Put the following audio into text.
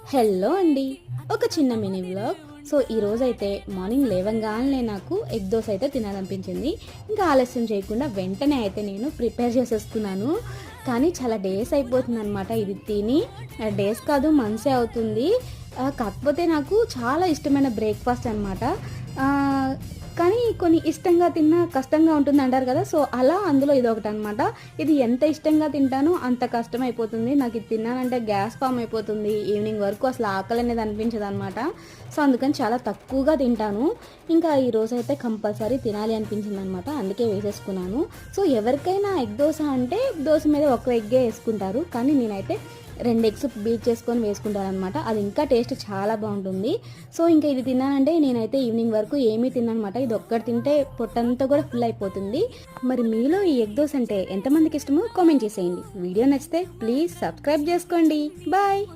Hello అండి, ఒక చిన్న మినీ వ్లాగ్. సో ఈ రోజైతే మార్నింగ్ లేవంగానే నాకు ఎగ్ దోశ అయితే తినాలనిపించింది. ఇంకా ఆలస్యం చేయకుండా వెంటనే అయితే నేను ప్రిపేర్ చేసేసుకున్నాను. కానీ చాలా డేస్ అయిపోతుంది అనమాట ఇది తిని. డేస్ కాదు, మంత్సే అవుతుంది. కాకపోతే నాకు చాలా ఇష్టమైన బ్రేక్ఫాస్ట్ అనమాట. కానీ కొన్ని ఇష్టంగా తిన్నా కష్టంగా ఉంటుంది అంటారు కదా, సో అలా అందులో ఇది ఒకటి అనమాట. ఇది ఎంత ఇష్టంగా తింటానో అంత కష్టం అయిపోతుంది. నాకు ఇది తిన్నానంటే గ్యాస్ ఫామ్ అయిపోతుంది. ఈవినింగ్ వరకు అసలు ఆకలి అనేది అనిపించదు అనమాట. సో అందుకని చాలా తక్కువగా తింటాను. ఇంకా ఈ రోజు అయితే కంపల్సరీ తినాలి అనిపించింది అనమాట, అందుకే వేసేసుకున్నాను. సో ఎవరికైనా ఎగ్ దోశ అంటే దోశ మీద ఒక ఎగ్గే వేసుకుంటారు, కానీ నేనైతే 2 ఎగ్స్ బీట్ చేసుకొని వేసుకుంటాను అనమాట. అది ఇంకా టేస్ట్ చాలా బాగుంటుంది. సో ఇంకా ఇది తిన్నానంటే నేనైతే ఈవినింగ్ వరకు ఏమీ తిన్నానమాట. ఇది ఒక్కటి తింటే పొట్టంతా కూడా ఫుల్ అయిపోతుంది. మరి మీలో ఈ ఎగ్ దోశ అంటే ఎంతమందికి ఇష్టమో కామెంట్ చేసేయండి. వీడియో నచ్చితే ప్లీజ్ సబ్స్క్రైబ్ చేసుకోండి. బాయ్.